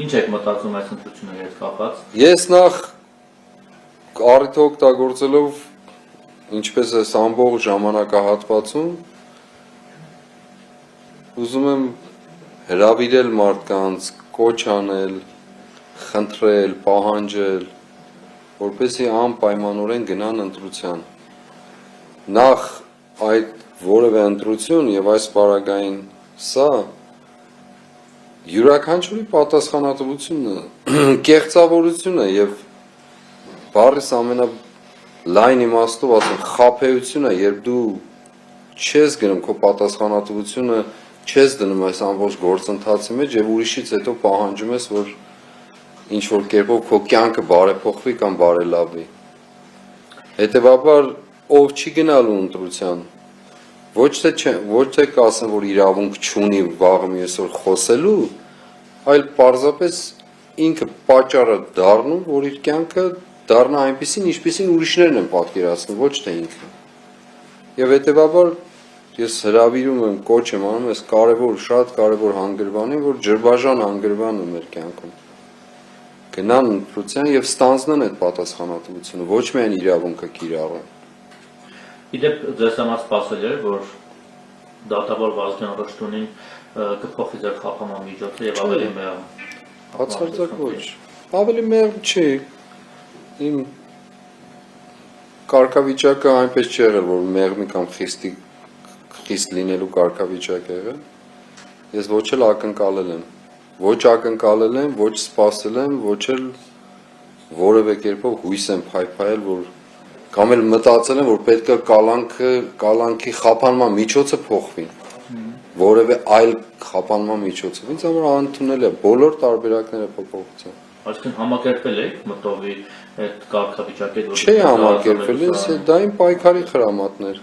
Ինչ եք մտածում այս ընտրությունների հետ կապված։ Ես նախ առիթ օգտագործելով ինչպես է ամբողջ ժամանակահատվածում ուզում եմ հրավիրել մարդկանց, կոչ անել, խնդրել, պահանջել, որպեսզի անպայմանորեն գնան ընտրության։ Նախ այդ որևէ ընտրություն եւ այս պարագային սա յուրաքանչյուրի պատասխանատվությունը, կեղծավորությունը եւ բառիս ամենալայն իմաստով ասում խաբեությունը, երբ դու չես գնում քո պատասխանատվությունը, չես դնում այս ամբողջ գործընթացի մեջ եւ ուրիշից հետո պահանջում ես, որ ինչ որ կերպով քո կյանքը բարեփոխվի կամ բարելավվի։ Հետևաբար ով չի գնալու ընտրության, ոչ թե կասեմ, որ իրավունք չունի վաղը մյուս օր խոսելու, այլ պարզապես ինքը պատճառը դառնում, որ իր կյանքը դառնա այնպիսին, ինչպիսին ուրիշներն են պատկերացնում, ոչ թե ինքը։ Եվ հետևաբար ես հրավիրում եմ, կոչ եմ անում այս կարևոր, շատ կարևոր հանգրվանին, որ ջրբաժան հանգրվան է մեր կյանքում։ Գնան ընտրության եւ ստանձնեն այդ պատասխանատվությունը, ոչ միայն իրավունքը կիրառեն։ Իդեպ ձեզ համար սպասել էր, որ դատավոր Վազգեն Ռշտունին կփոխի ձեր խափանման միջոցը եւ ավելի մեղմ։ Բացարձակ ոչ։ Ավելի մեղմ չի։ Իմ կարգավիճակը այնպես չի եղել, որ մեղմի կամ խիստ լինելու կարգավիճակ է եղել։ Ես ոչ էլ ակնկալել եմ։ Ոչ ակնկալել եմ, ոչ սպասել եմ, ոչ էլ որևէ կերպով հույս եմ փայփայել, որ կամ էլ մտածել եմ, որ պետք է կալանքի խափանման միջոցը փոխվի։ Որևէ այլ խափանման միջոցով։ Ինձ համար անընդունել է բոլոր տարբերակները փոփոխության։ Այսինքն համակերպել եք մտովի այդ կարգավիճակի հետ։ Չի համակերպել, դա իմ պայքարի խրամատներ։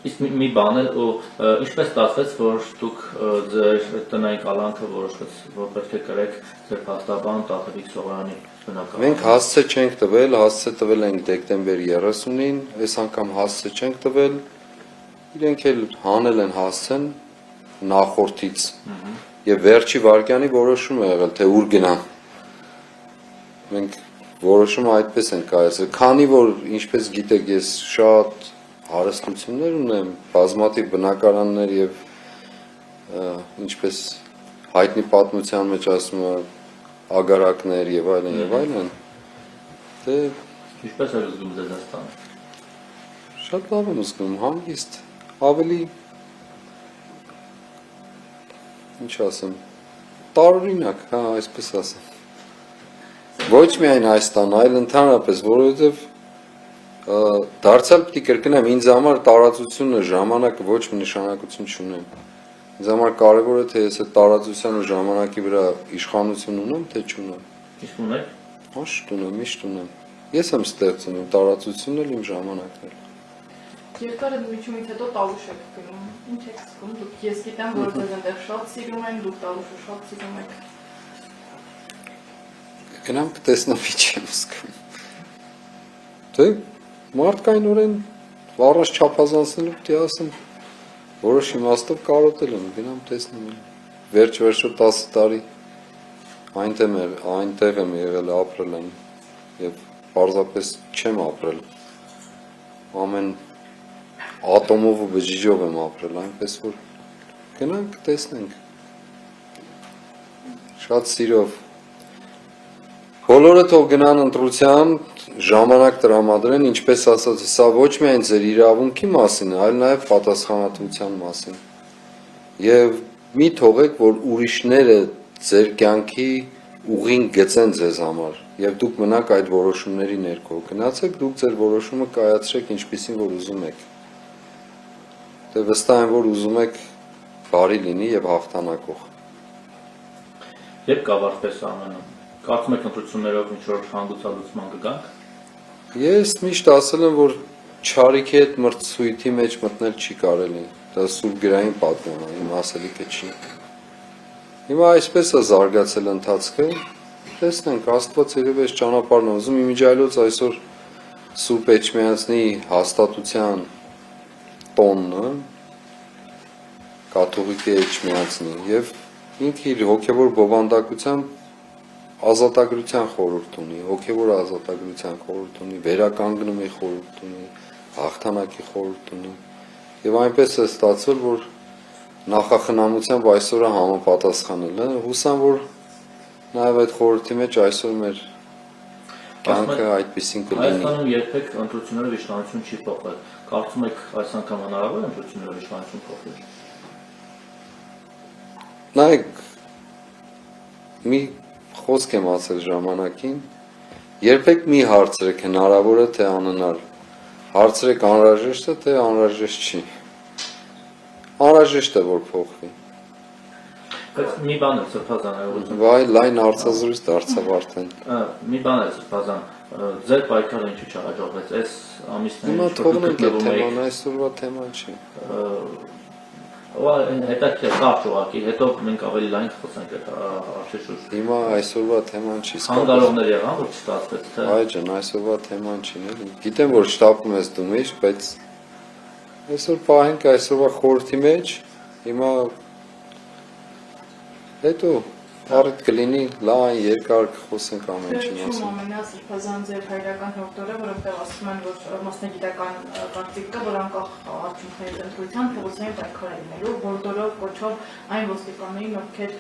Իսկ մի բան էլ ու ինչպես ստացվեց, որ դուք ձեր տնային կալանքը որոշվեց, որ պետք է կրեք ձեր փաստաբան Տաթևիկ Սողոյանի բնակարանը։ Մենք հասցե չենք տվել, հասցե տվել ենք դեկտեմբեր 30-ին, այս անգամ հասցե չենք տվել, իրենք էլ հանել են հասցեն նախորդից եւ վերջի վարկյանի որոշումը եղել, թե ուր գնան։ Մենք որոշումը այդպես ենք կայացրել, քանի որ ինչպես գիտեք, ես շատ հարստություններ ունեմ, բազմաթիվ բնակարաններ եւ ինչպես հայտնի պատմության մեջ ասում է ագարակներ եւ այլն եւ այլն։ Դե ինչպես եք զգում ձեզ այստեղ։ Շատ լավ եմ զգում, հանգիստ, ավելի ինչ ասեմ, տարօրինակ, հա, այսպես ասեմ։ Ոչ միայն այս տան, այլ ընդհանրապես, որովհետեւ դարձյալ պիտի կրկնեմ, ինձ համար տարածությունը, ժամանակը ոչ մի նշանակություն չունեն։ Ինձ համար կարևոր է, թե ես այդ տարածության ու ժամանակի վրա իշխանություն ունեմ, թե չունեմ։ Իսկ ունեք։ Ոչ ունեմ, միշտ ունեմ։ Ես եմ ստեղծում իմ տարածությունն էլ, իմ ժամանակն էլ։ Երկար ընդմիջումից հետո Տալուշ եք գնում։ Ինչ եք զգում դուք։ Ես գիտեմ, որ ձեզ այնտեղ շատ սիրում են, դուք Տալուշը շատ սիրում եք։ Գնամ կտեսնեմ ինչ եմ զգում։ Դե մարդկայնորեն առանց չափազանցնելու պիտի ասեմ, որոշ իմաստով կարոտել եմ, գնամ տեսնեմ։ Վերջ-վերջո 10 տարի այնտեղ եմ եղել, ապրել եմ եւ պարզապես չեմ ապրել։ Ամեն ատոմով ու բջիջով եմ ապրել, այնպես որ գնանք տեսնենք։ Շատ սիրով բոլորը թող գնան ընտրության, ժամանակ տրամադրեն, ինչպես ասած, սա ոչ միայն ձեր իրավունքի մասին է, այլ նաև պատասխանատվության մասին։ Եվ մի թողեք, որ ուրիշները ձեր կյանքի ուղին գծեն ձեզ համար, եւ դուք մնաք այդ որոշումների ներքո։ Գնացեք դուք ձեր որոշումը կայացրեք ինչպիսին որ ուզում եք։ Դե վստահ եմ, որ ուզում եք բարի լինի եւ հաղթանակող։ Երբ կավարտվեց ամենը։ Կարծում եք ընտրություններով ինչ-որ հանգուցալուծման կգանք։ Ես միշտ ասել եմ, որ չարիքի հետ մրցույթի մեջ մտնել չի կարելի։ Դա սուրբ գրային պատմում է, իմ ասելիքը չի։ Հիմա այսպես է զարգացել ընթացքը։ Տեսնենք, Աստված երևի այս ճանապարհն է ուզում, իմիջիայլոց այսօր Սուրբ Էջմիածնի հաստատության տոնն է, կաթողիկե Էջմիածնի եւ ինքը իր հոգևոր բովանդակությամբ ազատագրության խորհուրդ ունի, հոգևոր ազատագրության խորհուրդ ունի, վերականգնումի խորհուրդ ունի, հաղթանակի խորհուրդ ունի։ Եվ այնպես է ստացվել, որ նախախնամությամբ այսօրը համապատասխանել է, հուսամ, որ նաև այդ խորհրդի մեջ այսօր մեր կյանքը այդպեսին կլինի։ Հայաստանում երբեք ընտրությունները իշխանություն չի փոխել։ Կարծում եք այս անգամ հնարավոր է ընտրությունները իշխանություն փոխել։ Նայեք, մի խոսք եմ ասել ժամանակին, երբեք մի հարցրեք հնարավոր է թե անհնար, հարցրեք անհրաժեշտ է թե անհրաժեշտ չի, անհրաժեշտ է որ փոխվի։ Բայց մի բան է Սրբազան, Վայ, լայն հարցազրույց դարձավ արդեն։ մի բան է Սրբազան, ձեր պայքարը ինչու չհաջողվեց, այս ամիսներին Հիմա թողնենք այդ թեման, այսօրվա թեման չի։ Հետաքրքիր կարճ ուղղակի, հետո մենք ավելի լայն խոսենք այդ հարցի շուրջ։ Հիմա այսօրվա թեման չի։ Խանգարողներ եղան, որ չստացվեց, թե։ Այ ջան, այսօրվա թեման չի, ներ։ Գիտեմ, որ շտապում ես դու միշտ, բայց այսօր պահենք այսօրվա խորհրդի մեջ, հիմա հետո առիթ կլինի լայն երկար խոսենք ամեն ինչի մասին։ Ամենա Սրբազան ձեր հայրական հողտորը, որովհետև ասում են, որ մասնագիտական կարծիք կա, որ անկախ արդյունքների ընտրության փողոցային պայքար է լինելու, հորդորով կոչով այն ոստիկաններին, ովքեր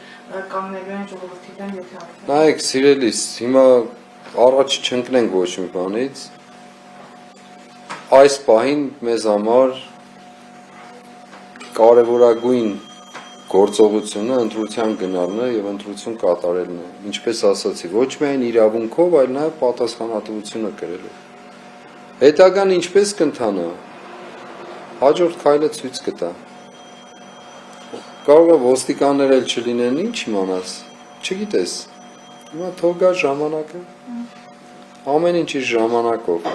կանգնելու են ժողովրդի դեմ, եթե ակտիվ։ Նայեք, սիրելիս, հիմա առաջ չընկնենք ոչ մի բանից։ Այս պահին մեզ համար կարևորագույն գործողությունը ընտրության գնալն է եւ ընտրություն կատարելն է։ Ինչպես ասացի, ոչ միայն իրավունքով, այլ նաեւ պատասխանատվությունը կրելով։ Հետագան ինչպես կընթանա։ Հաջորդ քայլը ցույց կտա։ Կարող է ոստիկաններ էլ չլինեն, ինչ իմանաս։ Չգիտես։ Հիմա թող գա ժամանակը։ Ամեն ինչ իր ժամանակով։